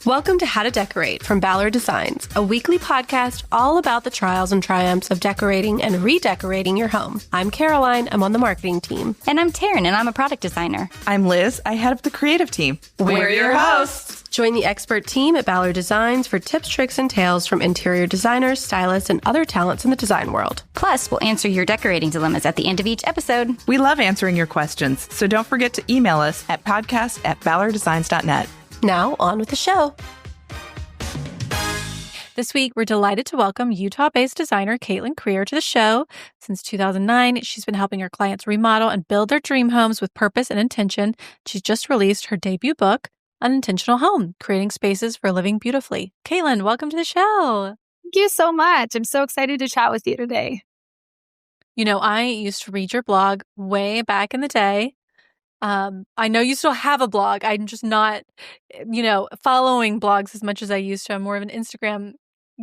Welcome to How to Decorate from Ballard Designs, a weekly podcast all about the trials and triumphs of decorating and redecorating your home. I'm Caroline. I'm on the marketing team. And I'm Taryn, and I'm a product designer. I'm Liz. I head up the creative team. We're your hosts. Join the expert team at Ballard Designs for tips, tricks, and tales from interior designers, stylists, and other talents in the design world. Plus, we'll answer your decorating dilemmas at the end of each episode. We love answering your questions, so don't forget to email us at podcast@ballarddesigns.net. Now, on with the show. This week, we're delighted to welcome Utah-based designer Caitlin Creer to the show. Since 2009, she's been helping her clients remodel and build their dream homes with purpose and intention. She's just released her debut book, Unintentional Home, Creating Spaces for Living Beautifully. Caitlin, welcome to the show. Thank you so much. I'm so excited to chat with you today. You know, I used to read your blog way back in the day. I know you still have a blog. I'm just not, following blogs as much as I used to. I'm more of an Instagram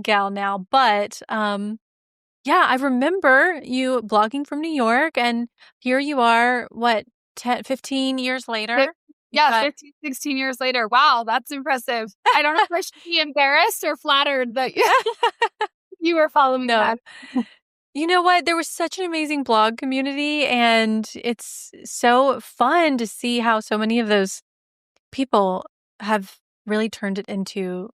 gal now. But I remember you blogging from New York, and here you are, 15 years later? Yeah, 15, 16 years later. Wow, that's impressive. I don't know if I should be embarrassed or flattered that you were following that. You know what? There was such an amazing blog community, and it's so fun to see how so many of those people have really turned it into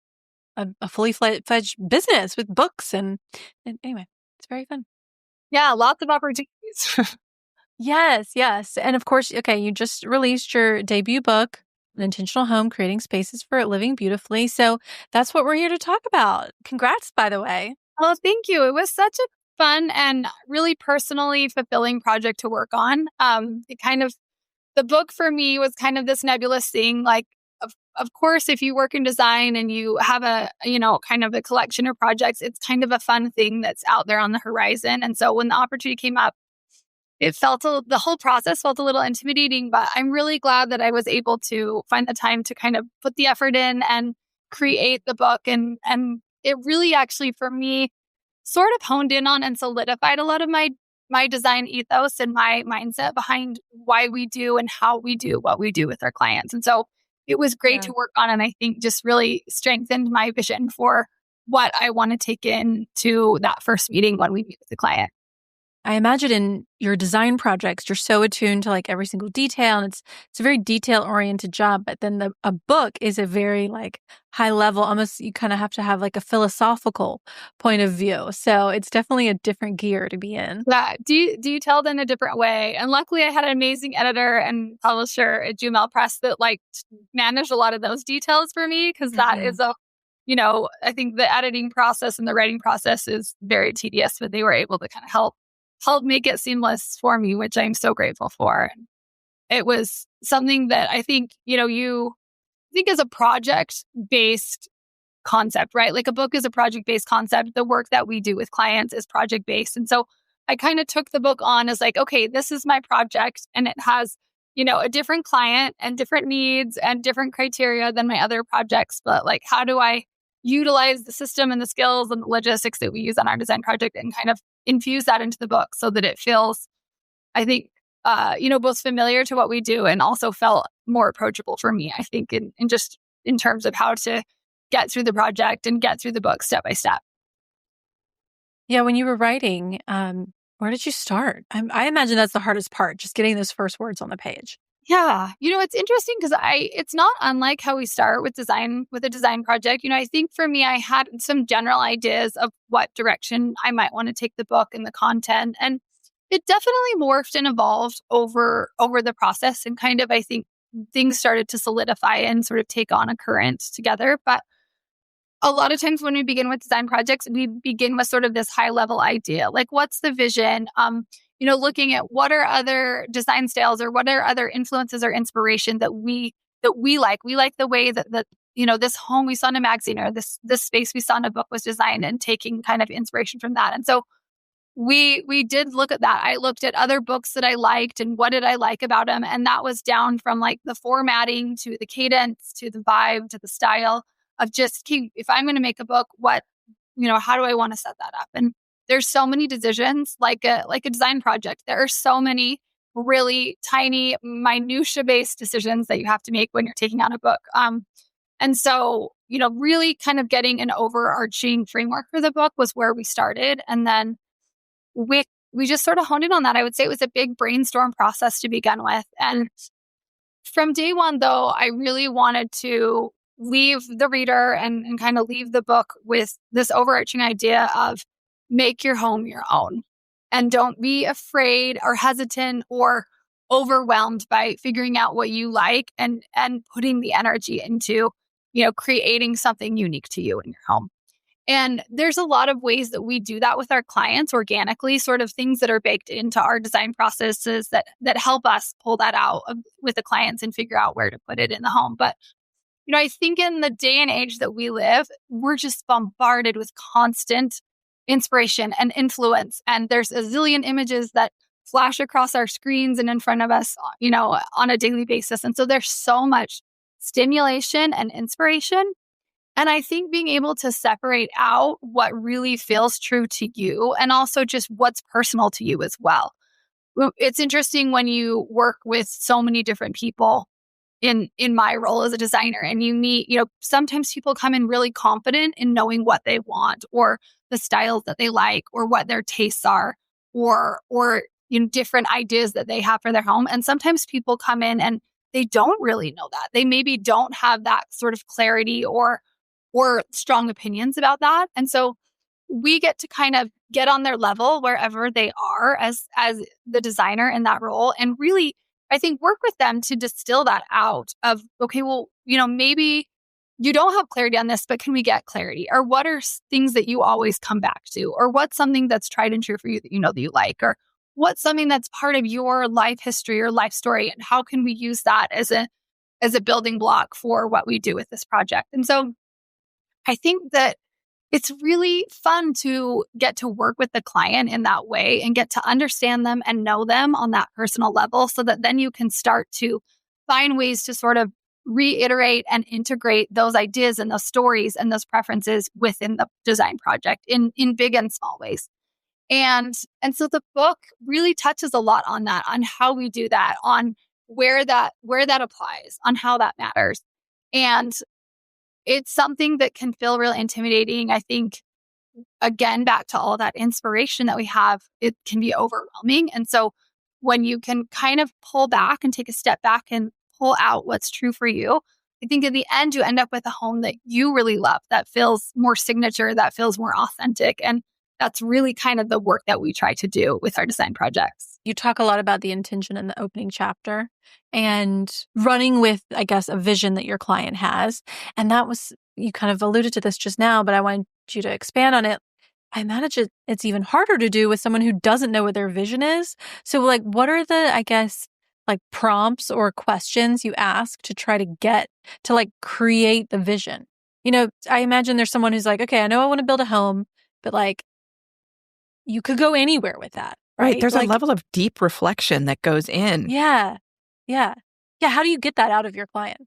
a fully fledged business with books. And anyway, it's very fun. Yeah, lots of opportunities. Yes. And of course, okay, you just released your debut book, An Intentional Home, Creating Spaces for Living Beautifully. So that's what we're here to talk about. Congrats, by the way. Oh, thank you. It was such a fun and really personally fulfilling project to work on. The book for me was kind of this nebulous thing. Like, of course, if you work in design and you have kind of a collection of projects, it's kind of a fun thing that's out there on the horizon. And so when the opportunity came up, the whole process felt a little intimidating, but I'm really glad that I was able to find the time to kind of put the effort in and create the book. And it really actually, for me, sort of honed in on and solidified a lot of my design ethos and my mindset behind why we do and how we do what we do with our clients. And so it was great to work on, and I think just really strengthened my vision for what I want to take into that first meeting when we meet with the client. I imagine in your design projects, you're so attuned to like every single detail, and it's a very detail-oriented job. But then a book is a very like high level, almost you kind of have to have like a philosophical point of view. So it's definitely a different gear to be in. Yeah. Do you tell it in a different way? And luckily, I had an amazing editor and publisher at Jumel Press that managed a lot of those details for me, because that is I think the editing process and the writing process is very tedious, but they were able to kind of help make it seamless for me, which I'm so grateful for. It was something that I think, you think is a project-based concept, right? Like a book is a project-based concept. The work that we do with clients is project-based. And so I kind of took the book on as like, okay, this is my project, and it has, a different client and different needs and different criteria than my other projects. But like, how do I utilize the system and the skills and the logistics that we use on our design project and kind of infuse that into the book so that it feels, I think, both familiar to what we do and also felt more approachable for me, I think, in just in terms of how to get through the project and get through the book step by step. Yeah, when you were writing, where did you start? I imagine that's the hardest part, just getting those first words on the page. Yeah. It's interesting because it's not unlike how we start with a design project. I think for me, I had some general ideas of what direction I might want to take the book and the content. And it definitely morphed and evolved over the process. And kind of, I think things started to solidify and sort of take on a current together. But a lot of times when we begin with design projects, we begin with sort of this high level idea, like what's the vision? Looking at what are other design styles or what are other influences or inspiration that we like. We like the way that this home we saw in a magazine or this space we saw in a book was designed, and taking kind of inspiration from that. And so we did look at that. I looked at other books that I liked and what did I like about them. And that was down from like the formatting to the cadence to the vibe to the style of just, if I'm going to make a book, how do I want to set that up? And there's so many decisions, like a design project. There are so many really tiny, minutia-based decisions that you have to make when you're taking on a book. And so, really kind of getting an overarching framework for the book was where we started. And then we just sort of honed in on that. I would say it was a big brainstorm process to begin with. And from day one, though, I really wanted to leave the reader and kind of leave the book with this overarching idea of make your home your own. And don't be afraid or hesitant or overwhelmed by figuring out what you like and putting the energy into, creating something unique to you in your home. And there's a lot of ways that we do that with our clients organically, sort of things that are baked into our design processes that help us pull that out with the clients and figure out where to put it in the home. But, I think in the day and age that we live, we're just bombarded with constant inspiration and influence. And there's a zillion images that flash across our screens and in front of us, on a daily basis. And so there's so much stimulation and inspiration. And I think being able to separate out what really feels true to you and also just what's personal to you as well. It's interesting when you work with so many different people in my role as a designer and you meet, sometimes people come in really confident in knowing what they want or the styles that they like or what their tastes are or different ideas that they have for their home. And sometimes people come in and they don't really know that. They maybe don't have that sort of clarity or strong opinions about that. And so we get to kind of get on their level wherever they are as the designer in that role and really, I think, work with them to distill that out of, okay, well, maybe you don't have clarity on this, but can we get clarity? Or what are things that you always come back to? Or what's something that's tried and true for you that that you like? Or what's something that's part of your life history or life story? And how can we use that as a building block for what we do with this project? And so I think that it's really fun to get to work with the client in that way and get to understand them and know them on that personal level so that then you can start to find ways to sort of reiterate and integrate those ideas and those stories and those preferences within the design project in big and small ways. And so the book really touches a lot on that, on how we do that, on where that applies, on how that matters. And it's something that can feel real intimidating. I think, again, back to all that inspiration that we have, it can be overwhelming. And so when you can kind of pull back and take a step back and pull out what's true for you, I think in the end, you end up with a home that you really love, that feels more signature, that feels more authentic. And that's really kind of the work that we try to do with our design projects. You talk a lot about the intention in the opening chapter and running with, I guess, a vision that your client has. And that was, you kind of alluded to this just now, but I wanted you to expand on it. I imagine it's even harder to do with someone who doesn't know what their vision is. So what are the, I guess, prompts or questions you ask to try to get to create the vision? I imagine there's someone who's okay, I know I want to build a home, but you could go anywhere with that. Right. There's a level of deep reflection that goes in. Yeah. Yeah. Yeah. How do you get that out of your client?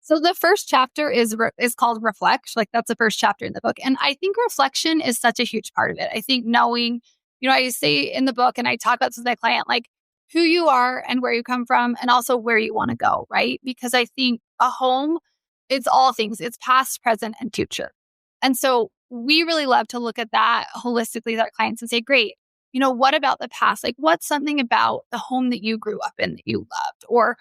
So the first chapter is called Reflect. That's the first chapter in the book. And I think reflection is such a huge part of it. I think knowing, I say in the book and I talk about this with my client, who you are and where you come from and also where you want to go, right? Because I think a home, it's all things. It's past, present, and future. And so we really love to look at that holistically with our clients and say, great, what about the past? What's something about the home that you grew up in that you loved? Or,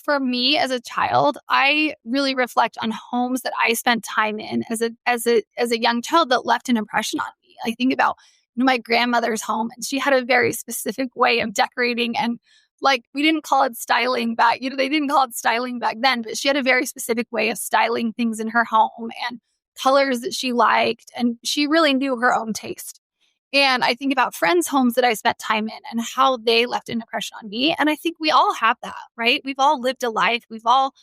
for me as a child, I really reflect on homes that I spent time in as a young child that left an impression on me. I think about my grandmother's home, and she had a very specific way of decorating, and we didn't call it styling back. They didn't call it styling back then, but she had a very specific way of styling things in her home and colors that she liked, and she really knew her own taste. And I think about friends' homes that I spent time in and how they left an impression on me. And I think we all have that, right? We've all lived a life. We've all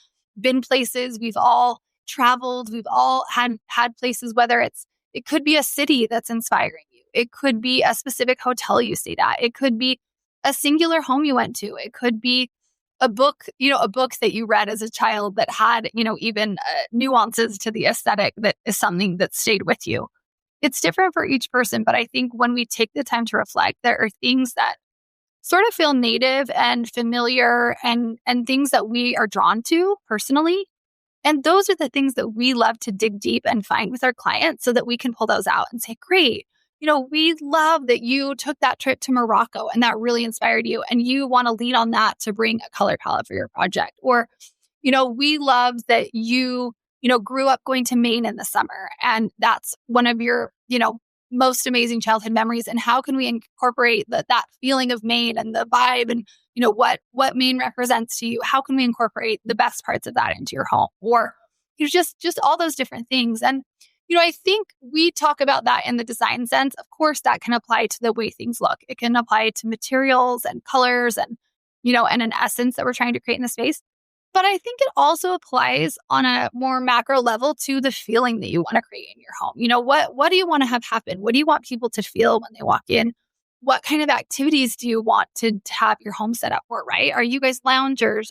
been places. We've all traveled. We've all had places, whether it could be a city that's inspiring you. It could be a specific hotel you stayed at. It could be a singular home you went to. It could be a book that you read as a child that had, even nuances to the aesthetic that is something that stayed with you. It's different for each person, but I think when we take the time to reflect, there are things that sort of feel native and familiar and things that we are drawn to personally. And those are the things that we love to dig deep and find with our clients so that we can pull those out and say, great, we love that you took that trip to Morocco and that really inspired you. And you want to lean on that to bring a color palette for your project. Or, we love that you, grew up going to Maine in the summer. And that's one of your, most amazing childhood memories. And how can we incorporate that feeling of Maine and the vibe and, what Maine represents to you? How can we incorporate the best parts of that into your home? Or, just all those different things. And, I think we talk about that in the design sense. Of course, that can apply to the way things look. It can apply to materials and colors and, and an essence that we're trying to create in the space. But I think it also applies on a more macro level to the feeling that you want to create in your home. What do you want to have happen? What do you want people to feel when they walk in? What kind of activities do you want to have your home set up for, right? Are you guys loungers?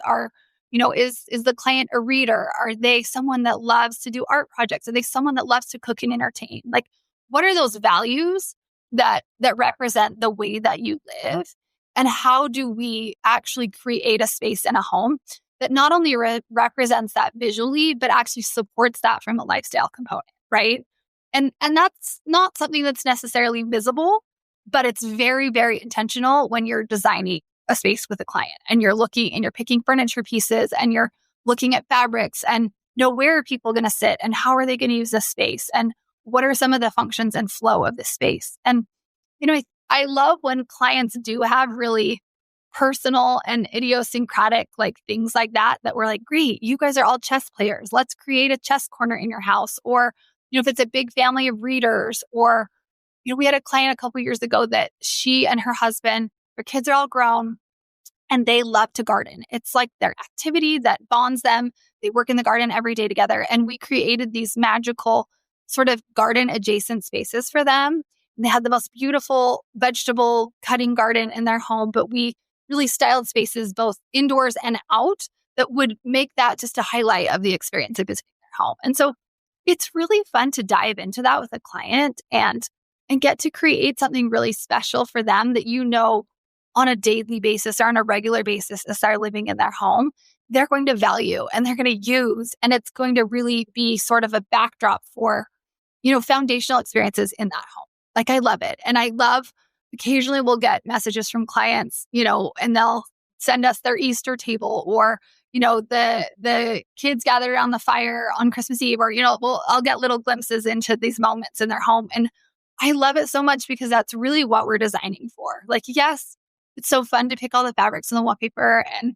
Is the client a reader? Are they someone that loves to do art projects? Are they someone that loves to cook and entertain? Like, what are those values that represent the way that you live? And how do we actually create a space in a home that not only represents that visually, but actually supports that from a lifestyle component, right? And that's not something that's necessarily visible, but it's very, very intentional when you're designing a space with a client and you're looking and you're picking furniture pieces and you're looking at fabrics and where are people going to sit and how are they going to use this space and what are some of the functions and flow of this space. And, I love when clients do have really personal and idiosyncratic things like that we're like, great, you guys are all chess players. Let's create a chess corner in your house. Or, if it's a big family of readers, or, we had a client a couple years ago that she and her husband, their kids are all grown and they love to garden. It's like their activity that bonds them. They work in the garden every day together. And we created these magical sort of garden adjacent spaces for them. And they had the most beautiful vegetable cutting garden in their home, but we really styled spaces both indoors and out that would make that just a highlight of the experience of visiting their home. And so it's really fun to dive into that with a client and get to create something really special for them that on a daily basis or on a regular basis as they're living in their home, they're going to value and they're going to use. And it's going to really be sort of a backdrop for, foundational experiences in that home. Like, I love it. And I love occasionally we'll get messages from clients, and they'll send us their Easter table or, the kids gathered around the fire on Christmas Eve or, I'll get little glimpses into these moments in their home. And I love it so much because that's really what we're designing for. Like, yes, it's so fun to pick all the fabrics and the wallpaper and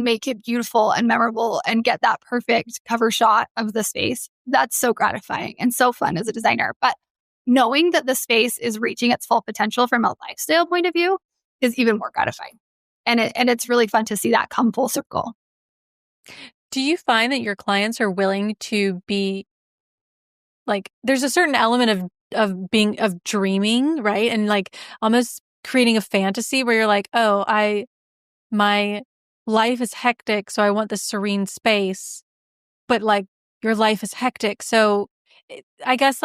make it beautiful and memorable and get that perfect cover shot of the space. That's so gratifying and so fun as a designer. But knowing that the space is reaching its full potential from a lifestyle point of view is even more gratifying. And it's really fun to see that come full circle. Do you find that your clients are willing to be there's a certain element of dreaming, right? And almost creating a fantasy where you're like, oh, my life is hectic, so I want this serene space. But your life is hectic. So I guess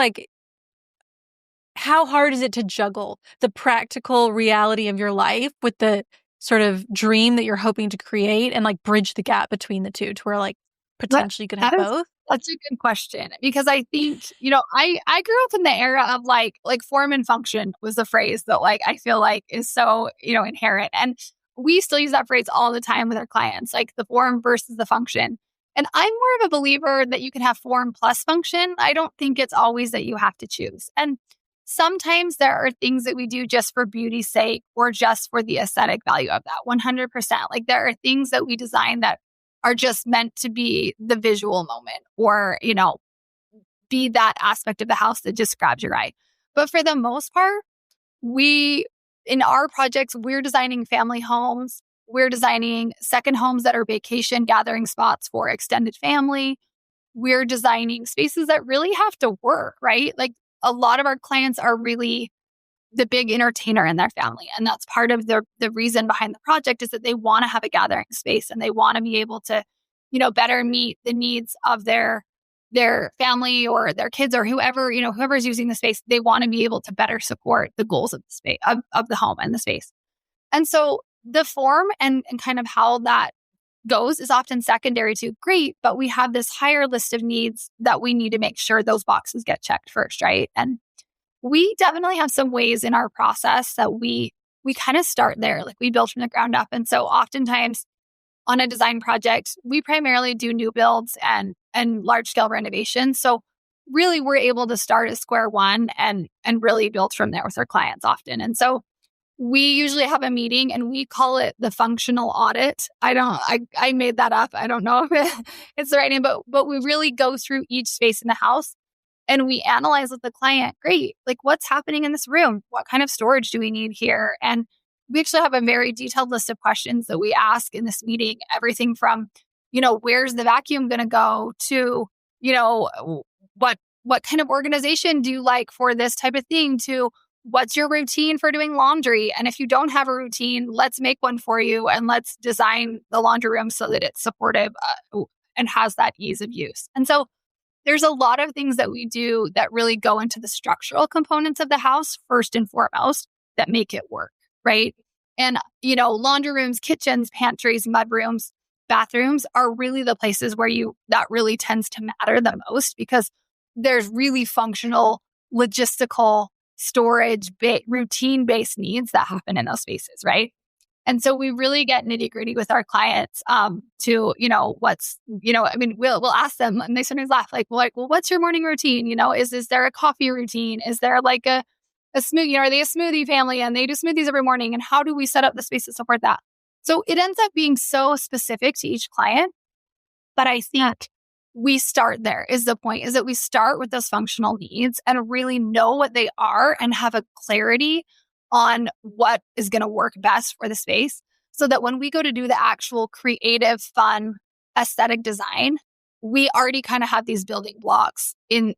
how hard is it to juggle the practical reality of your life with the sort of dream that you're hoping to create and bridge the gap between the two to where potentially you could have both? That's a good question because I think, I grew up in the era of form and function was the phrase that I feel is so, inherent. And we still use that phrase all the time with our clients, the form versus the function. And I'm more of a believer that you can have form plus function. I don't think it's always that you have to choose. And sometimes there are things that we do just for beauty's sake or just for the aesthetic value of that 100%. There are things that we design that are just meant to be the visual moment or, be that aspect of the house that just grabs your eye. But for the most part, in our projects, we're designing family homes. We're designing second homes that are vacation gathering spots for extended family. We're designing spaces that really have to work, right? A lot of our clients are really the big entertainer in their family. And that's part of the reason behind the project is that they want to have a gathering space and they want to be able to, better meet the needs of their family or their kids or whoever, whoever's using the space. They want to be able to better support the goals of the space, of the home and the space. And so the form and kind of how that goes is often secondary to great, but we have this higher list of needs that we need to make sure those boxes get checked first, right? And we definitely have some ways in our process that we kind of start there, like we build from the ground up. And so oftentimes on a design project, we primarily do new builds and large scale renovations. So really we're able to start at square one and really build from there with our clients often. And so we usually have a meeting and we call it the functional audit. I made that up. I don't know if it's the right name, but we really go through each space in the house and we analyze with the client, great, like what's happening in this room? What kind of storage do we need here? And we actually have a very detailed list of questions that we ask in this meeting, everything from, where's the vacuum going to go to, what kind of organization do you like for this type of thing to what's your routine for doing laundry? And if you don't have a routine, let's make one for you and let's design the laundry room so that it's supportive and has that ease of use. And so there's a lot of things that we do that really go into the structural components of the house first and foremost that make it work, right? And, laundry rooms, kitchens, pantries, mudrooms, bathrooms are really the places where that really tends to matter the most because there's really functional, logistical, storage, routine-based needs that happen in those spaces, right? And so we really get nitty-gritty with our clients to, we'll ask them and they sometimes laugh like, well, what's your morning routine? Is there a coffee routine? Is there like a smoothie? Are they a smoothie family and they do smoothies every morning? And how do we set up the space to support that? So it ends up being so specific to each client. But I think we start there is the point, is that we start with those functional needs and really know what they are and have a clarity on what is going to work best for the space so that when we go to do the actual creative, fun, aesthetic design, we already kind of have these building blocks in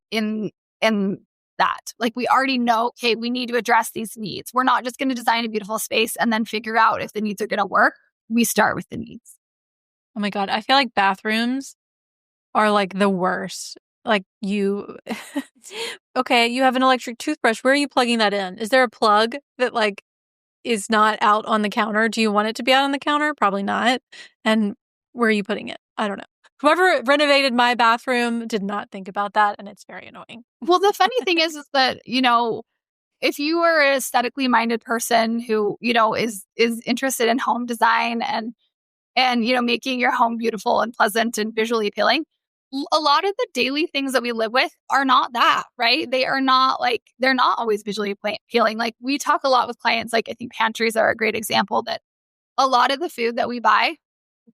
that. Like we already know, okay, we need to address these needs. We're not just going to design a beautiful space and then figure out if the needs are going to work. We start with the needs. Oh my God. I feel like bathrooms are like the worst. Like okay, you have an electric toothbrush. Where are you plugging that in? Is there a plug that like is not out on the counter? Do you want it to be out on the counter? Probably not. And where are you putting it? I don't know. Whoever renovated my bathroom did not think about that, and it's very annoying. Well, the funny thing is that, if you are an aesthetically minded person who, is interested in home design and making your home beautiful and pleasant and visually appealing, a lot of the daily things that we live with are not that, right? They're not always visually appealing. Like we talk a lot with clients, like I think pantries are a great example that a lot of the food that we buy,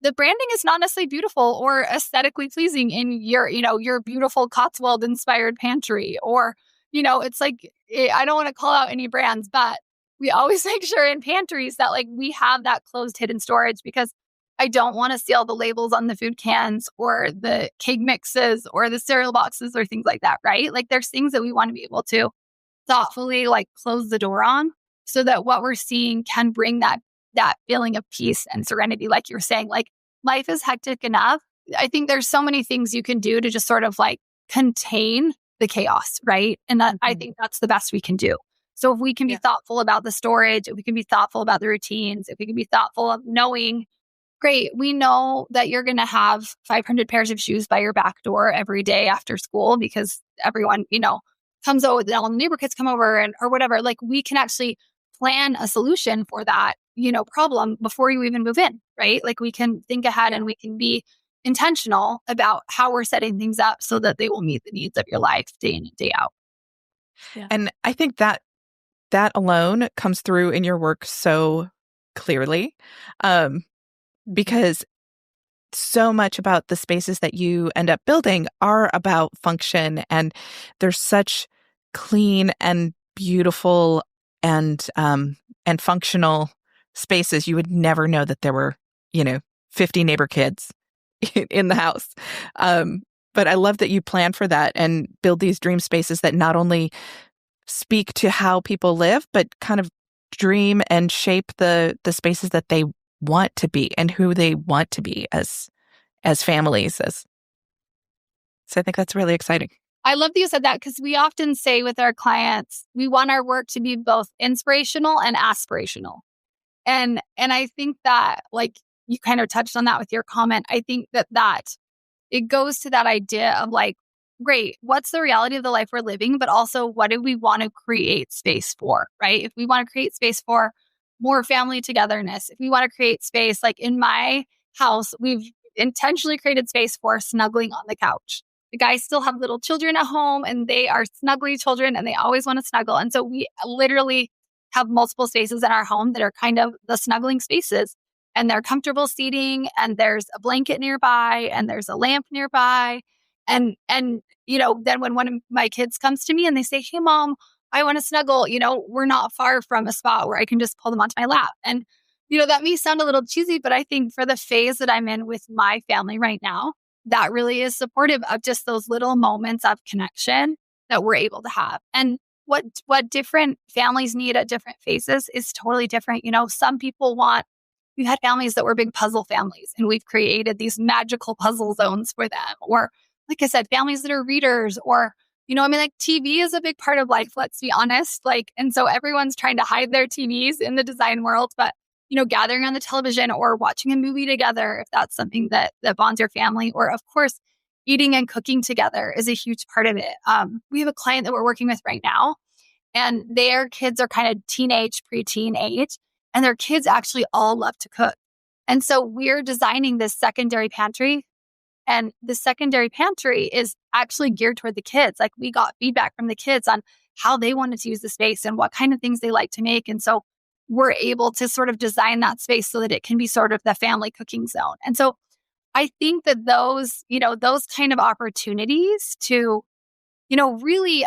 the branding is not necessarily beautiful or aesthetically pleasing in your beautiful Cotswold inspired pantry. Or, it's like, I don't want to call out any brands, but we always make sure in pantries that like we have that closed hidden storage because I don't want to see all the labels on the food cans or the cake mixes or the cereal boxes or things like that, right? Like there's things that we want to be able to thoughtfully like close the door on so that what we're seeing can bring that feeling of peace and serenity. Like you're saying, like life is hectic enough. I think there's so many things you can do to just sort of like contain the chaos, right? And that I think that's the best we can do. So if we can be thoughtful about the storage, if we can be thoughtful about the routines, if we can be thoughtful of knowing, great, we know that you're going to have 500 pairs of shoes by your back door every day after school because everyone, comes over, all the neighbor kids come over or whatever. Like we can actually plan a solution for that, problem before you even move in, right? Like we can think ahead and we can be intentional about how we're setting things up so that they will meet the needs of your life day in and day out. Yeah. And I think that alone comes through in your work so clearly. Because so much about the spaces that you end up building are about function, and they're such clean and beautiful and functional spaces. You would never know that there were, 50 neighbor kids in the house. But I love that you plan for that and build these dream spaces that not only speak to how people live, but kind of dream and shape the spaces that they want to be and who they want to be as families. So I think that's really exciting. I love that you said that because we often say with our clients, we want our work to be both inspirational and aspirational. And I think that like you kind of touched on that with your comment. I think that it goes to that idea of like, great, what's the reality of the life we're living, but also what do we want to create space for, right? If we want to create space for more family togetherness, if we want to create space, like in my house, we've intentionally created space for snuggling on the couch. The guys still have little children at home and they are snuggly children and they always want to snuggle. And so we literally have multiple spaces in our home that are kind of the snuggling spaces, and they're comfortable seating, and there's a blanket nearby and there's a lamp nearby. And then when one of my kids comes to me and they say, "Hey mom, I want to snuggle," we're not far from a spot where I can just pull them onto my lap. And that may sound a little cheesy, but I think for the phase that I'm in with my family right now, that really is supportive of just those little moments of connection that we're able to have. And what different families need at different phases is totally different. Some people we've had families that were big puzzle families, and we've created these magical puzzle zones for them. Or, like I said, families that are readers, or, like TV is a big part of life, let's be honest. And so everyone's trying to hide their TVs in the design world, but gathering on the television or watching a movie together, if that's something that bonds your family, or of course, eating and cooking together is a huge part of it. We have a client that we're working with right now, and their kids are kind of teenage, preteen age, and their kids actually all love to cook. And so we're designing this secondary pantry, and the secondary pantry is actually geared toward the kids. Like, we got feedback from the kids on how they wanted to use the space and what kind of things they like to make. And so we're able to sort of design that space so that it can be sort of the family cooking zone. And so I think that those kind of opportunities to, really,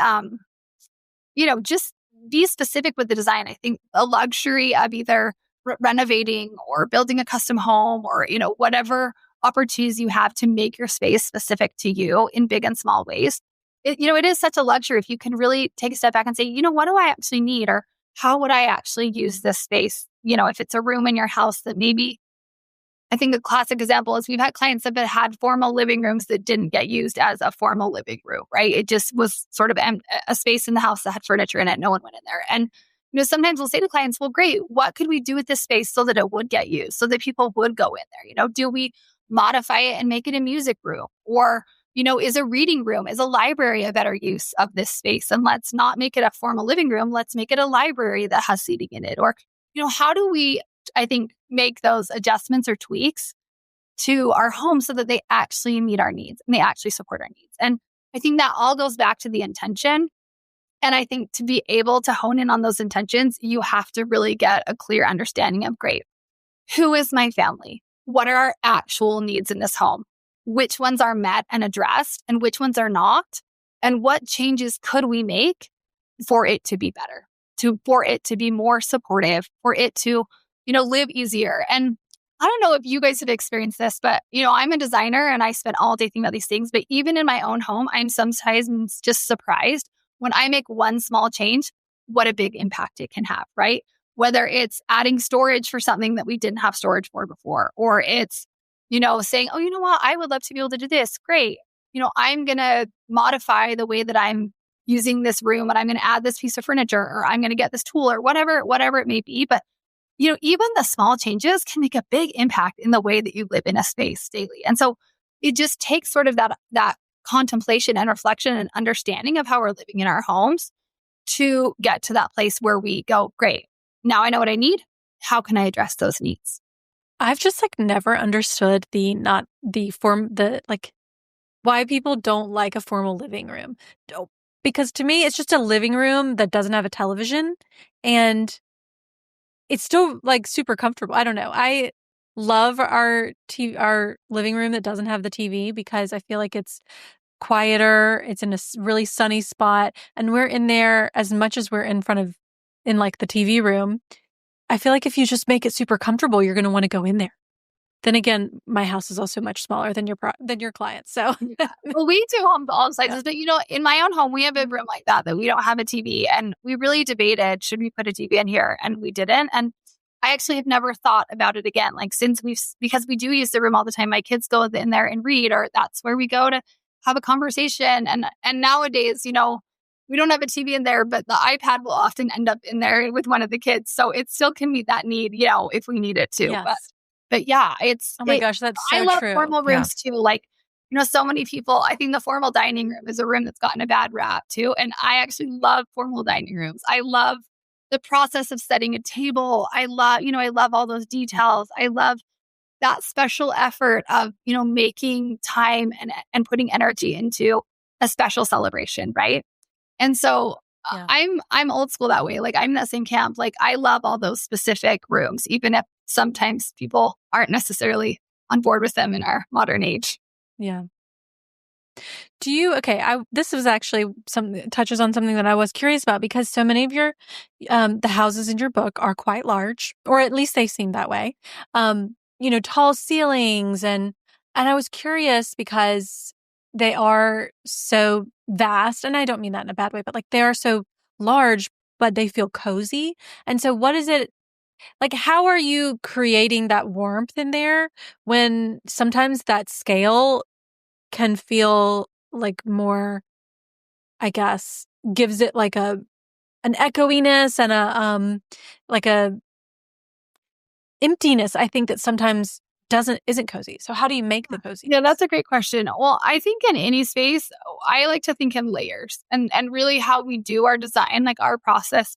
just be specific with the design. I think the luxury of either renovating or building a custom home, or, whatever opportunities you have to make your space specific to you in big and small ways. It is such a luxury if you can really take a step back and say, what do I actually need? Or how would I actually use this space? If it's a room in your house that maybe, I think a classic example is we've had clients that have had formal living rooms that didn't get used as a formal living room, right? It just was sort of a space in the house that had furniture in it. No one went in there. And, sometimes we'll say to clients, well, great, what could we do with this space so that it would get used, so that people would go in there? Do we modify it and make it a music room? Or, is a reading room, is a library a better use of this space? And let's not make it a formal living room. Let's make it a library that has seating in it. Or, how do we, I think, make those adjustments or tweaks to our home so that they actually meet our needs and they actually support our needs? And I think that all goes back to the intention. And I think to be able to hone in on those intentions, you have to really get a clear understanding of, great, who is my family? What are our actual needs in this home? Which ones are met and addressed and which ones are not? And what changes could we make for it to be better, for it to be more supportive, for it to, live easier? And I don't know if you guys have experienced this, but, I'm a designer and I spend all day thinking about these things. But even in my own home, I'm sometimes just surprised when I make one small change, what a big impact it can have, right? Whether it's adding storage for something that we didn't have storage for before, or it's, saying, oh, you know what, I would love to be able to do this. Great. I'm going to modify the way that I'm using this room, and I'm going to add this piece of furniture, or I'm going to get this tool, or whatever it may be. But, even the small changes can make a big impact in the way that you live in a space daily. And so it just takes sort of that contemplation and reflection and understanding of how we're living in our homes to get to that place where we go, great, now I know what I need. How can I address those needs? I've just never understood why people don't like a formal living room. Because to me, it's just a living room that doesn't have a television, and it's still super comfortable. I don't know. I love our living room that doesn't have the TV because I feel like it's quieter. It's in a really sunny spot, and we're in there as much as we're in the TV room. I feel like if you just make it super comfortable, you're going to want to go in there. Then again, my house is also much smaller than your client. So, well, we do homes all sizes, but in my own home, we have a room like that we don't have a TV, and we really debated, should we put a TV in here? And we didn't. And I actually have never thought about it again. Because we do use the room all the time. My kids go in there and read, or that's where we go to have a conversation. And nowadays, we don't have a TV in there, but the iPad will often end up in there with one of the kids. So it still can meet that need, if we need it to. Yes. But But yeah, Oh my gosh, that's I so love true. formal Yeah. rooms too. Like, so many people, I think the formal dining room is a room that's gotten a bad rap too. And I actually love formal dining rooms. I love the process of setting a table. I love all those details. I love that special effort of, making time and putting energy into a special celebration, right? And so Yeah. I'm old school that way. Like I'm in that same camp. Like I love all those specific rooms, even if sometimes people aren't necessarily on board with them in our modern age. Yeah. Do you, okay, this was actually touches on something that I was curious about, because so many of the houses in your book are quite large, or at least they seem that way. Tall ceilings, and I was curious because they are so vast, and I don't mean that in a bad way, but like they are so large, but they feel cozy. And so what is it, like, how are you creating that warmth in there when sometimes that scale can feel like more, I guess, gives it like an echoiness and like a emptiness, I think, that sometimes isn't cozy. So how do you make the cozy? Yeah, that's a great question. Well, I think in any space, I like to think in layers and really how we do our design, like our process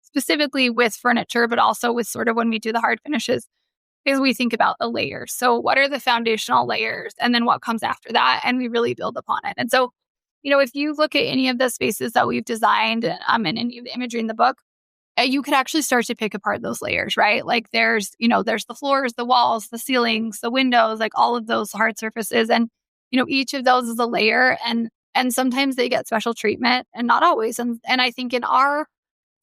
specifically with furniture, but also with sort of when we do the hard finishes, is we think about the layers. So what are the foundational layers and then what comes after that? And we really build upon it. And so, if you look at any of the spaces that we've designed and any of the imagery in the book, you could actually start to pick apart those layers, right? Like there's the floors, the walls, the ceilings, the windows, like all of those hard surfaces. And, each of those is a layer and sometimes they get special treatment and not always. And I think in our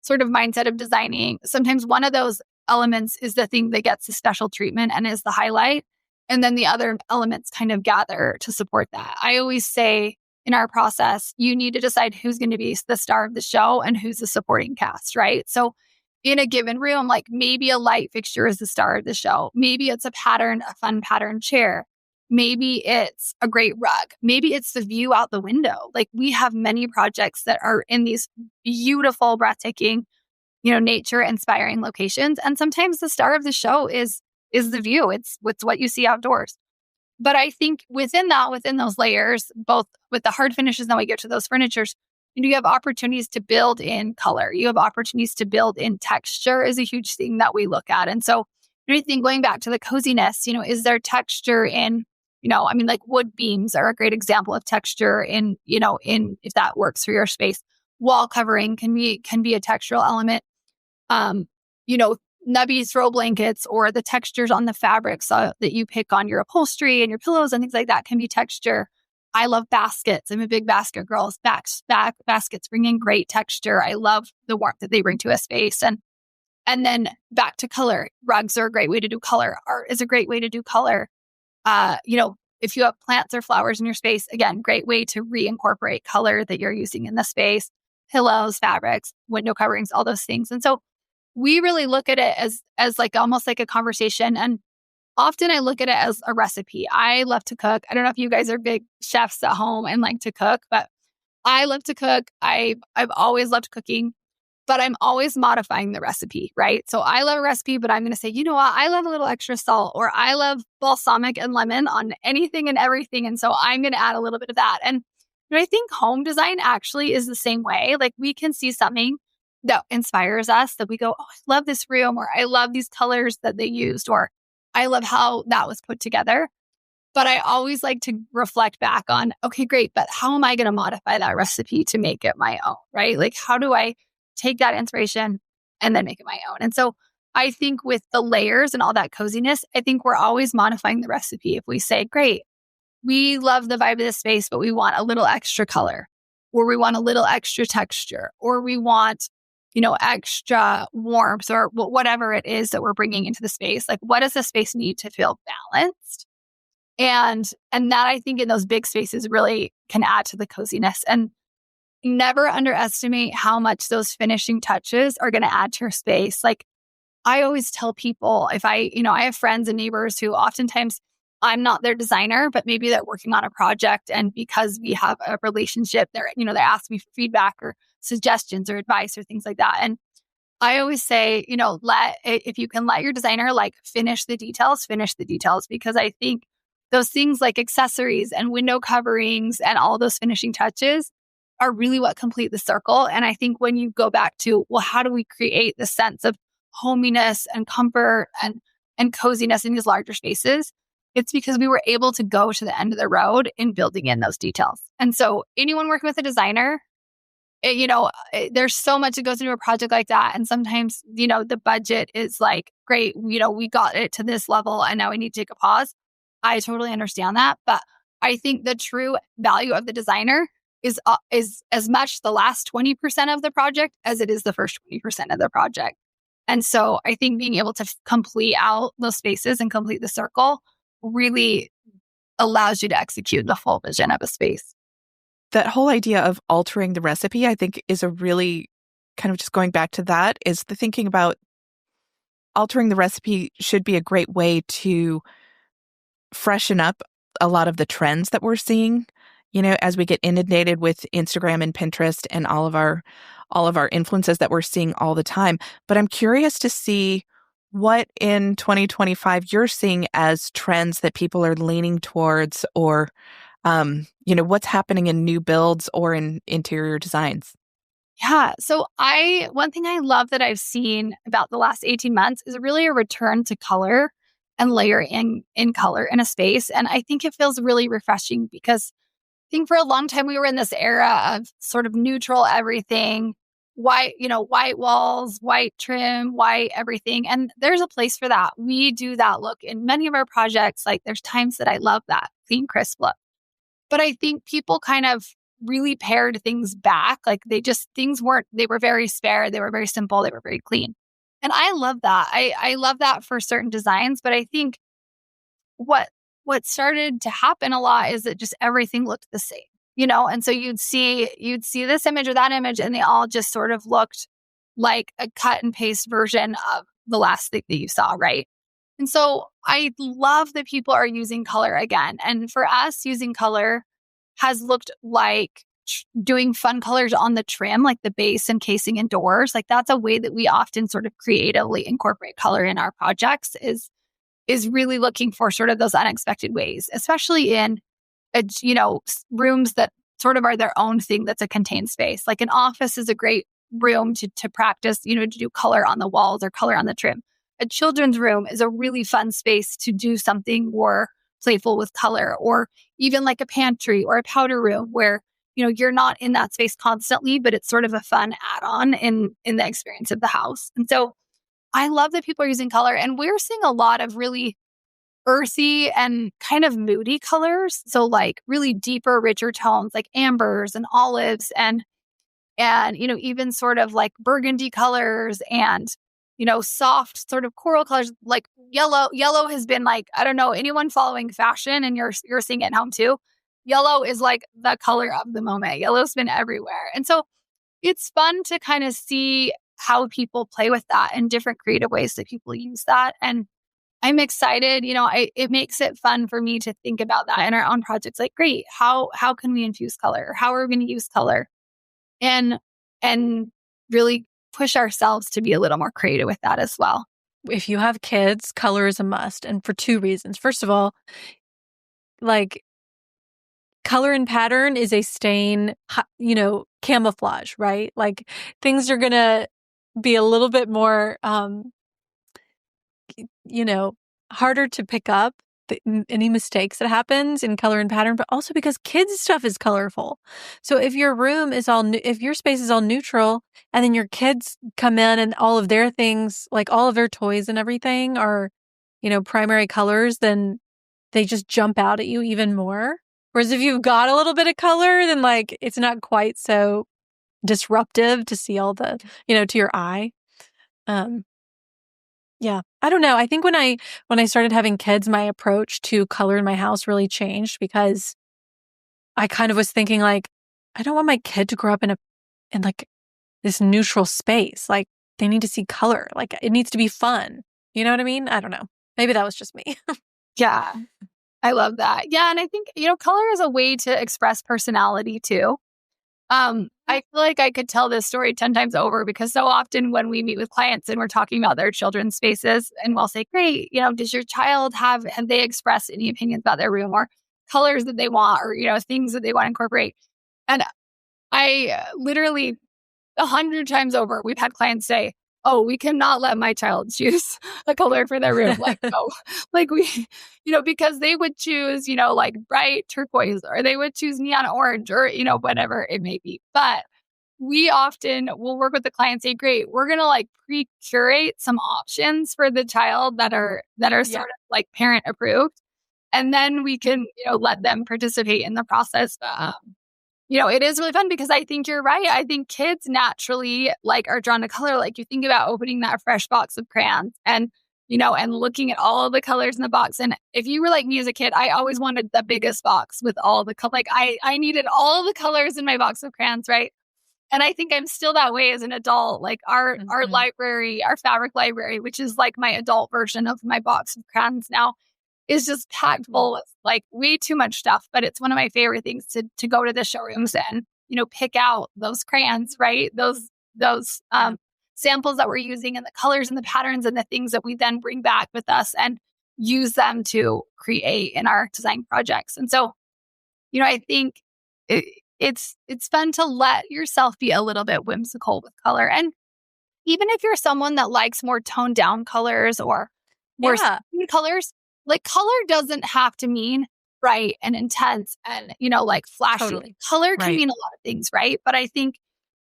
sort of mindset of designing, sometimes one of those elements is the thing that gets the special treatment and is the highlight. And then the other elements kind of gather to support that. I always say in our process, you need to decide who's going to be the star of the show and who's the supporting cast, right? So in a given room, like maybe a light fixture is the star of the show. Maybe it's a fun pattern chair. Maybe it's a great rug. Maybe it's the view out the window. Like we have many projects that are in these beautiful, breathtaking, nature inspiring locations. And sometimes the star of the show is the view. It's what you see outdoors. But I think within those layers, both with the hard finishes, then we get to those furnitures, you have opportunities to build in color. You have opportunities to build in texture is a huge thing that we look at. And so I think going back to the coziness, is there texture in, like wood beams are a great example of texture in if that works for your space. Wall covering can be a textural element. Nubby throw blankets or the textures on the fabrics that you pick on your upholstery and your pillows and things like that can be texture. I love baskets. I'm a big basket girl. Baskets bring in great texture. I love the warmth that they bring to a space. And then back to color. Rugs are a great way to do color. Art is a great way to do color. If you have plants or flowers in your space, again, great way to reincorporate color that you're using in the space. Pillows, fabrics, window coverings, all those things. And so we really look at it as like almost like a conversation. And often I look at it as a recipe. I love to cook. I don't know if you guys are big chefs at home and like to cook, but I love to cook. I've always loved cooking, but I'm always modifying the recipe, right? So I love a recipe, but I'm going to say, you know what? I love a little extra salt, or I love balsamic and lemon on anything and everything. And so I'm going to add a little bit of that. And I think home design actually is the same way. Like we can see something that inspires us that we go, oh, I love this room, or I love these colors that they used, or I love how that was put together. But I always like to reflect back on, okay, great, but how am I going to modify that recipe to make it my own, right? Like, how do I take that inspiration and then make it my own? And so I think with the layers and all that coziness, I think we're always modifying the recipe. If we say, great, we love the vibe of this space, but we want a little extra color, or we want a little extra texture, or we want extra warmth, or whatever it is that we're bringing into the space. Like, what does the space need to feel balanced? And that, I think, in those big spaces really can add to the coziness. And never underestimate how much those finishing touches are going to add to your space. Like, I always tell people, if I have friends and neighbors who oftentimes I'm not their designer, but maybe they're working on a project, and because we have a relationship, they ask me for feedback or suggestions or advice or things like that. And I always say, if you can let your designer like finish the details, because I think those things like accessories and window coverings and all those finishing touches are really what complete the circle. And I think when you go back to, well, how do we create the sense of hominess and comfort and coziness in these larger spaces? It's because we were able to go to the end of the road in building in those details. And so anyone working with a designer, there's so much that goes into a project like that. And sometimes, the budget is like, great, we got it to this level and now we need to take a pause. I totally understand that. But I think the true value of the designer is as much the last 20% of the project as it is the first 20% of the project. And so I think being able to complete out those spaces and complete the circle really allows you to execute the full vision of a space. That whole idea of altering the recipe, I think, is a really kind of just going back to that, is the thinking about altering the recipe should be a great way to freshen up a lot of the trends that we're seeing, as we get inundated with Instagram and Pinterest and all of our influences that we're seeing all the time. But I'm curious to see what in 2025 you're seeing as trends that people are leaning towards, or what's happening in new builds or in interior designs. Yeah. So one thing I love that I've seen about the last 18 months is really a return to color and layering in color in a space. And I think it feels really refreshing because I think for a long time we were in this era of sort of neutral everything, white walls, white trim, white everything. And there's a place for that. We do that look in many of our projects. Like there's times that I love that clean, crisp look. But I think people kind of really pared things back. Like they were very spare. They were very simple. They were very clean. And I love that. I love that for certain designs. But I think what started to happen a lot is that just everything looked the same, and so you'd see this image or that image and they all just sort of looked like a cut and paste version of the last thing that you saw, right? And so I love that people are using color again. And for us, using color has looked like doing fun colors on the trim, like the base and casing and doors. Like that's a way that we often sort of creatively incorporate color in our projects, is really looking for sort of those unexpected ways, especially in, rooms that sort of are their own thing that's a contained space. Like an office is a great room to practice, to do color on the walls or color on the trim. A children's room is a really fun space to do something more playful with color, or even like a pantry or a powder room where, you're not in that space constantly, but it's sort of a fun add-on in the experience of the house. And so I love that people are using color, and we're seeing a lot of really earthy and kind of moody colors. So like really deeper, richer tones like ambers and olives and even sort of like burgundy colors and soft sort of coral colors like yellow. Yellow has been like, I don't know, anyone following fashion and you're seeing it at home too. Yellow is like the color of the moment. Yellow's been everywhere. And so it's fun to kind of see how people play with that and different creative ways that people use that. And I'm excited. It makes it fun for me to think about that in our own projects. Like, great, how can we infuse color? How are we going to use color? And really push ourselves to be a little more creative with that as well. If you have kids, color is a must. And for two reasons. First of all, like color and pattern is a stain, camouflage, right? Like things are going to be a little bit more, harder to pick up any mistakes that happens in color and pattern, but also because kids' stuff is colorful. So if your room is if your space is all neutral and then your kids come in and all of their things, like all of their toys and everything are, primary colors, then they just jump out at you even more. Whereas if you've got a little bit of color, then like it's not quite so disruptive to see all the, to your eye. Yeah, I don't know. I think when I started having kids, my approach to color in my house really changed because I kind of was thinking like, I don't want my kid to grow up in like this neutral space. Like they need to see color. Like it needs to be fun. You know what I mean? I don't know. Maybe that was just me. Yeah, I love that. Yeah, and I think, color is a way to express personality too. I feel like I could tell this story 10 times over because so often when we meet with clients and we're talking about their children's spaces and we'll say, great, does your child have they expressed any opinions about their room or colors that they want or, things that they want to incorporate? And I literally 100 times over, we've had clients say, oh, we cannot let my child choose a color for their room. Like, no, like we, because they would choose, like bright turquoise or they would choose neon orange or, whatever it may be. But we often will work with the client and say, great, we're going to like pre-curate some options for the child that are sort of like parent approved. And then we can, let them participate in the process. It is really fun because I think you're right. I think kids naturally like are drawn to color. Like you think about opening that fresh box of crayons and, and looking at all of the colors in the box. And if you were like me as a kid, I always wanted the biggest box with all the color. Like I needed all the colors in my box of crayons, right? And I think I'm still that way as an adult. Like our library, our fabric library, which is like my adult version of my box of crayons now, is just packed full with like way too much stuff. But it's one of my favorite things to go to the showrooms and, pick out those crayons, right? Those samples that we're using and the colors and the patterns and the things that we then bring back with us and use them to create in our design projects. And so, I think it's fun to let yourself be a little bit whimsical with color. And even if you're someone that likes more toned down colors or more subdued colors, like color doesn't have to mean bright and intense and, like flashy. Totally. Like, color can mean a lot of things, right? But I think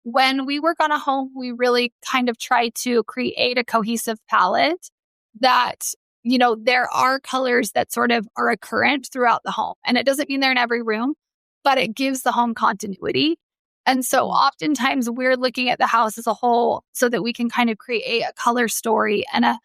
when we work on a home, we really kind of try to create a cohesive palette that, there are colors that sort of are occurrent throughout the home. And it doesn't mean they're in every room, but it gives the home continuity. And so oftentimes we're looking at the house as a whole so that we can kind of create a color story and a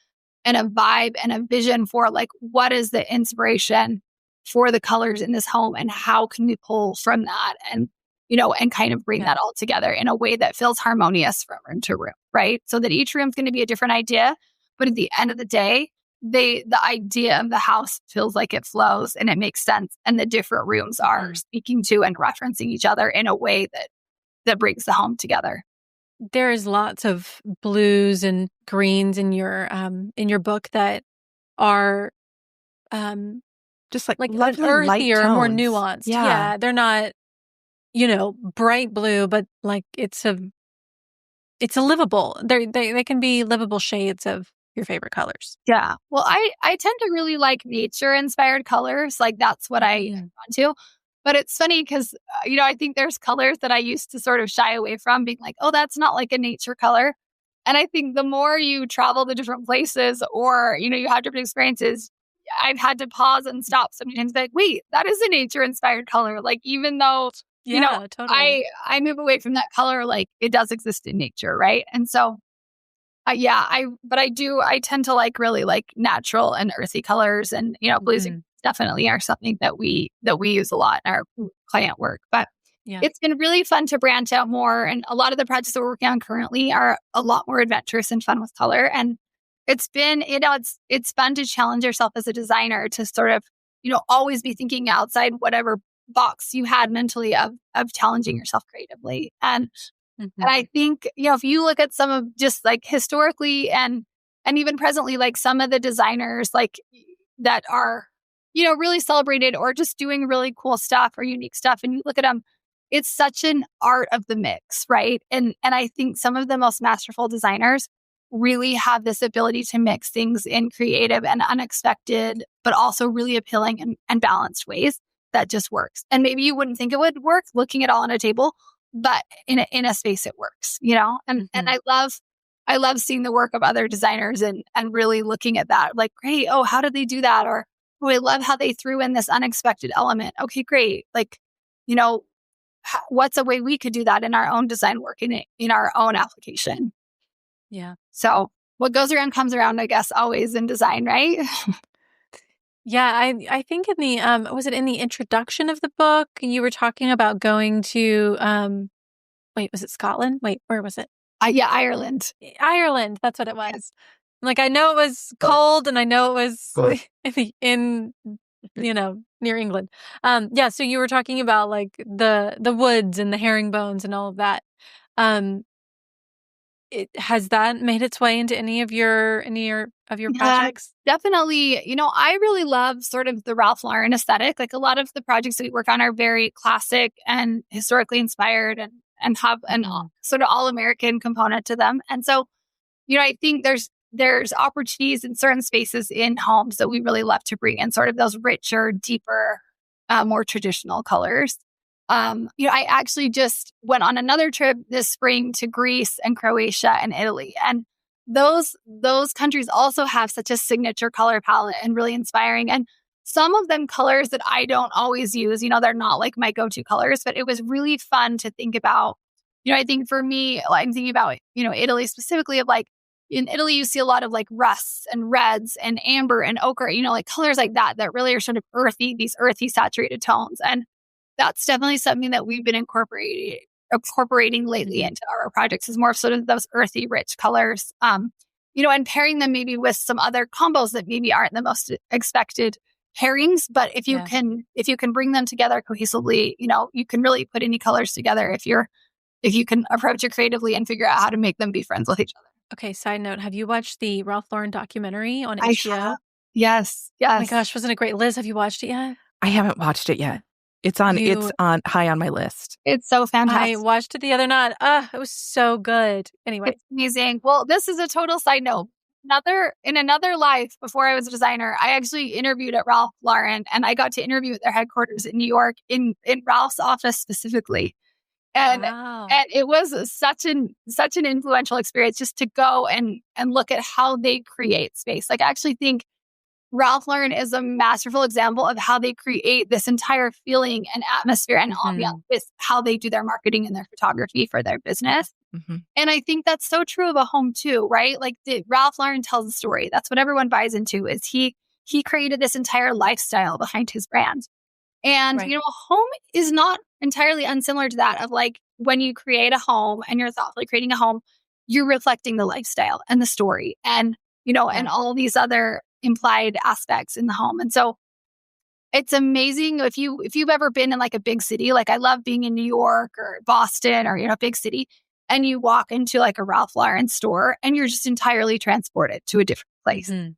vibe and a vision for like, what is the inspiration for the colors in this home and how can we pull from that and, and kind of bring that all together in a way that feels harmonious from room to room, right? So that each room is going to be a different idea. But at the end of the day, the idea of the house feels like it flows and it makes sense. And the different rooms are speaking to and referencing each other in a way that brings the home together. There is lots of blues and greens in your book that are just like lovely, earthier, more nuanced. Yeah, they're not, bright blue, but like it's a livable. They can be livable shades of your favorite colors. Yeah. Well, I tend to really like nature inspired colors. Like that's what I want to. But it's funny because, I think there's colors that I used to sort of shy away from being like, oh, that's not like a nature color. And I think the more you travel to different places or, you have different experiences, I've had to pause and stop sometimes like, wait, that is a nature inspired color. Like, even though, totally. I move away from that color, like it does exist in nature. Right. And so, I tend to like really like natural and earthy colors and, blues definitely are something that we use a lot in our client work. But it's been really fun to branch out more. And a lot of the projects that we're working on currently are a lot more adventurous and fun with color. And it's been, it's fun to challenge yourself as a designer to sort of, always be thinking outside whatever box you had mentally of challenging yourself creatively. And I think, if you look at some of just like historically and even presently, like some of the designers like that are, really celebrated or just doing really cool stuff or unique stuff. And you look at them, it's such an art of the mix, right? And I think some of the most masterful designers really have this ability to mix things in creative and unexpected, but also really appealing and balanced ways that just works. And maybe you wouldn't think it would work looking at it all on a table, but in a space it works, And I love seeing the work of other designers and really looking at that. Like, great, oh, how did they do that? Or oh, I love how they threw in this unexpected element. Okay, great. Like, what's a way we could do that in our own design work in our own application? Yeah. So what goes around comes around, I guess, always in design, right? Yeah, I think in the was it in the introduction of the book you were talking about going to was it Scotland? Wait, where was it? Yeah, Ireland. Ireland, that's what it was. Like I know it was cold and I know it was in near England. Yeah. So you were talking about like the woods and the herringbones and all of that. Has that made its way into any of your Yeah, projects? definitely. I really love sort of the Ralph Lauren aesthetic. Like a lot of the projects that we work on are very classic and historically inspired and have an sort of all American component to them. And so, I think there's opportunities in certain spaces in homes that we really love to bring in sort of those richer, deeper, more traditional colors. I actually just went on another trip this spring to Greece and Croatia and Italy. And those countries also have such a signature color palette and really inspiring. And some of them colors that I don't always use, they're not like my go-to colors, but it was really fun to think about. I think for me, I'm thinking about, Italy specifically of like, in Italy, you see a lot of like rusts and reds and amber and ochre, like colors like that really are sort of earthy, these earthy saturated tones. And that's definitely something that we've been incorporating lately into our projects is more of sort of those earthy, rich colors. And pairing them maybe with some other combos that maybe aren't the most expected pairings. But if you can bring them together cohesively, you can really put any colors together if you can approach it creatively and figure out how to make them be friends with each other. Okay, side note, have you watched the Ralph Lauren documentary on I HBO? have. Yes. Oh my gosh, wasn't it great? Liz, have you watched it yet? I haven't watched it yet. It's on high on my list. It's so fantastic. I watched it the other night. It was so good. Anyway. It's amazing. Well, this is a total side note. In another life before I was a designer, I actually interviewed at Ralph Lauren and I got to interview at their headquarters in New York in Ralph's office specifically. And wow. And it was such an influential experience just to go and look at how they create space. Like I actually think Ralph Lauren is a masterful example of how they create this entire feeling and atmosphere and ambiance with how they do their marketing and their photography for their business. Mm-hmm. And I think that's so true of a home too, right? Like Ralph Lauren tells a story. That's what everyone buys into is he created this entire lifestyle behind his brand. And, a home is not entirely unsimilar to that of like when you create a home and you're thoughtfully creating a home, you're reflecting the lifestyle and the story and, and all these other implied aspects in the home. And so it's amazing if you've ever been in like a big city, like I love being in New York or Boston or, a big city, and you walk into like a Ralph Lauren store and you're just entirely transported to a different place. Mm-hmm.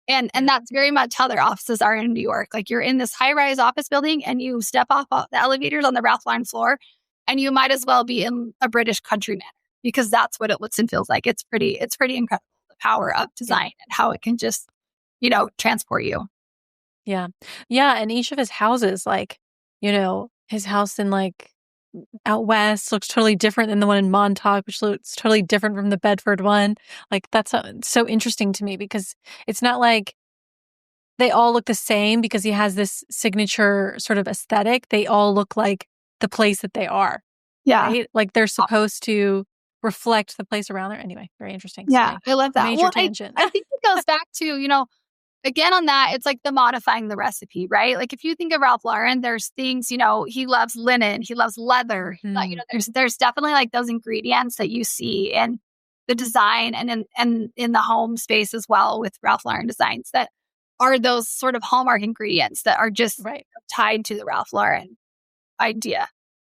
And that's very much how their offices are in New York. Like you're in this high-rise office building and you step off the elevators on the Ralph Lauren floor and you might as well be in a British country manor because that's what it looks and feels like. It's pretty incredible, the power of design and how it can just, transport you. Yeah. Yeah. And each of his houses, like, his house in like out west looks totally different than the one in Montauk, which looks totally different from the Bedford one. Like that's so interesting to me because it's not like they all look the same because he has this signature sort of aesthetic. They all look like the place that they are. Yeah. Right? Like they're supposed to reflect the place around there. Anyway, very interesting. Yeah. I love that. Major tangent. I think it goes back to, again, on that, it's like the modifying the recipe, right? Like if you think of Ralph Lauren, there's things, he loves linen, he loves leather. Mm-hmm. There's definitely like those ingredients that you see in the design and in the home space as well with Ralph Lauren designs that are those sort of hallmark ingredients that are just tied to the Ralph Lauren idea.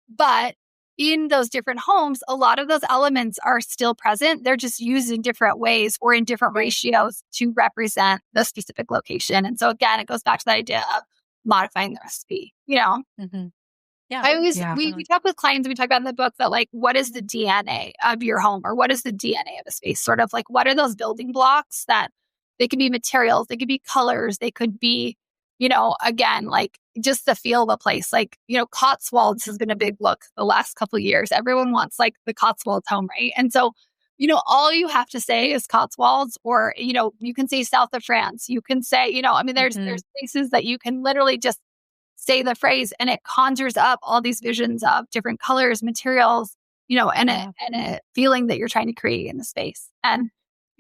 But in those different homes, a lot of those elements are still present. They're just used in different ways or in different ratios to represent the specific location. And so again, it goes back to the idea of modifying the recipe, Mm-hmm. Yeah. We talk with clients, we talk about in the book that like, what is the DNA of your home or what is the DNA of a space? Sort of like, what are those building blocks that they could be materials, they could be colors, they could be, again, like just the feel of a place. Like, Cotswolds has been a big look the last couple of years. Everyone wants like the Cotswolds home, right? And so, all you have to say is Cotswolds or, you can say south of France. You can say, there's places that you can literally just say the phrase and it conjures up all these visions of different colors, materials, and a feeling that you're trying to create in the space. And,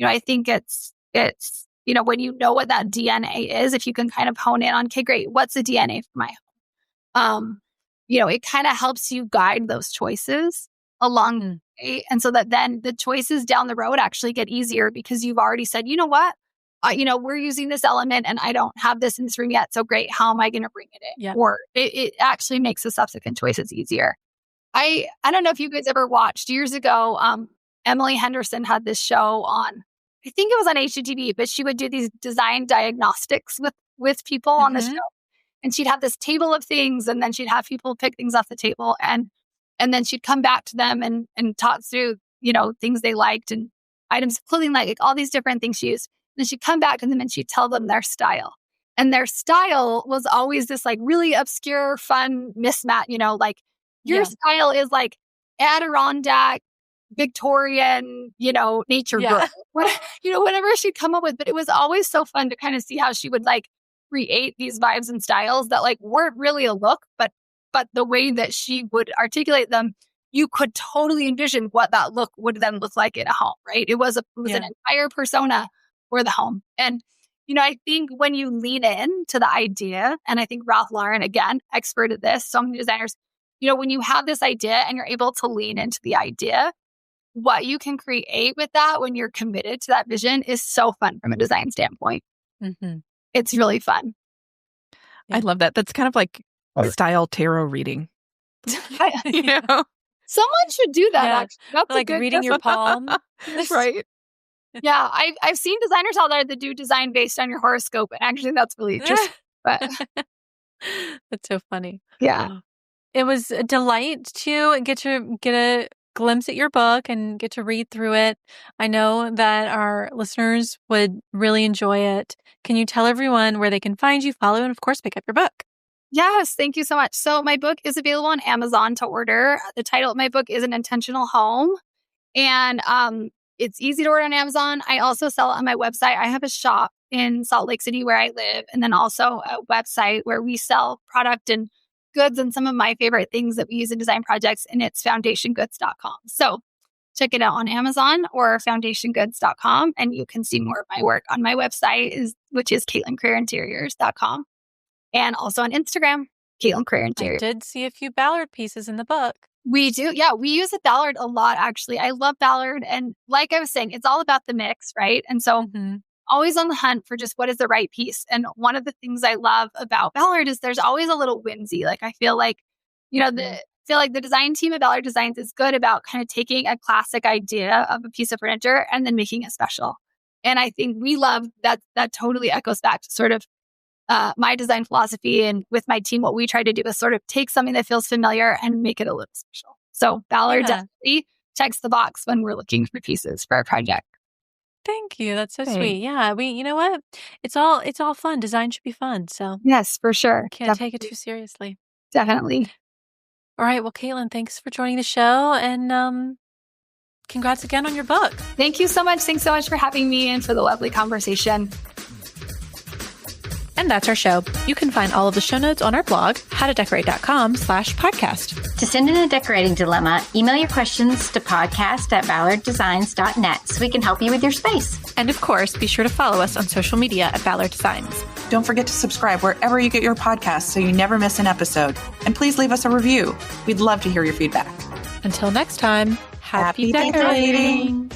I think it's when you know what that DNA is, if you can kind of hone in on, okay, great, what's the DNA for my home? It kind of helps you guide those choices along the way. And so that then the choices down the road actually get easier because you've already said, you know what, we're using this element and I don't have this in this room yet. So great. How am I going to bring it in? Yeah. Or it actually makes the subsequent choices easier. I don't know if you guys ever watched years ago. Emily Henderson had this show on, I think it was on HGTV, but she would do these design diagnostics with people on the show. And she'd have this table of things, and then she'd have people pick things off the table, and then she'd come back to them and talk through, things they liked and items of clothing, like all these different things she used. And then she'd come back to them and she'd tell them their style. And their style was always this like really obscure, fun mismatch, like your style is like Adirondack, Victorian, nature girl. Whatever she'd come up with. But it was always so fun to kind of see how she would like create these vibes and styles that like weren't really a look, but the way that she would articulate them, you could totally envision what that look would then look like in a home, right? It was an entire persona for the home. And, I think when you lean in to the idea, and I think Ralph Lauren, again, expert at this, so many designers, when you have this idea and you're able to lean into the idea, what you can create with that when you're committed to that vision is so fun from a design standpoint. Mm-hmm. It's really fun. Yeah. I love that. That's kind of like style tarot reading. Someone should do that. Yeah. Actually, that's like reading your palm, right? Yeah, I've seen designers out there that do design based on your horoscope, and actually, that's really interesting. But that's so funny. Yeah, it was a delight to get a glimpse at your book and get to read through it. I know that our listeners would really enjoy it. Can you tell everyone where they can find you, follow, and of course, pick up your book? Yes, thank you so much. So my book is available on Amazon to order. The title of my book is An Intentional Home. And it's easy to order on Amazon. I also sell it on my website. I have a shop in Salt Lake City where I live, and then also a website where we sell product and goods and some of my favorite things that we use in design projects, and it's foundationgoods.com. So check it out on Amazon or foundationgoods.com, and you can see more of my work on my website, which is CaitlinCreerInteriors.com, and also on Instagram, Caitlin Creer Interiors. I did see a few Ballard pieces in the book. We do. Yeah, we use a Ballard a lot, actually. I love Ballard. And like I was saying, it's all about the mix, right? And so always on the hunt for just what is the right piece. And one of the things I love about Ballard is there's always a little whimsy. Like I feel like, the design team at Ballard Designs is good about kind of taking a classic idea of a piece of furniture and then making it special. And I think we love that. That totally echoes back to sort of my design philosophy, and with my team, what we try to do is sort of take something that feels familiar and make it a little special. So Ballard definitely checks the box when we're looking for pieces for our project. Thank you. That's so sweet. Yeah, you know what? It's all fun. Design should be fun. So yes, for sure. Can't take it too seriously. Definitely. All right. Well, Caitlin, thanks for joining the show, and congrats again on your book. Thank you so much. Thanks so much for having me and for the lovely conversation. And that's our show. You can find all of the show notes on our blog, howtodecorate.com/podcast. To send in a decorating dilemma, email your questions to podcast@ballarddesigns.net so we can help you with your space. And of course, be sure to follow us on social media at Ballard Designs. Don't forget to subscribe wherever you get your podcasts so you never miss an episode. And please leave us a review. We'd love to hear your feedback. Until next time, happy decorating.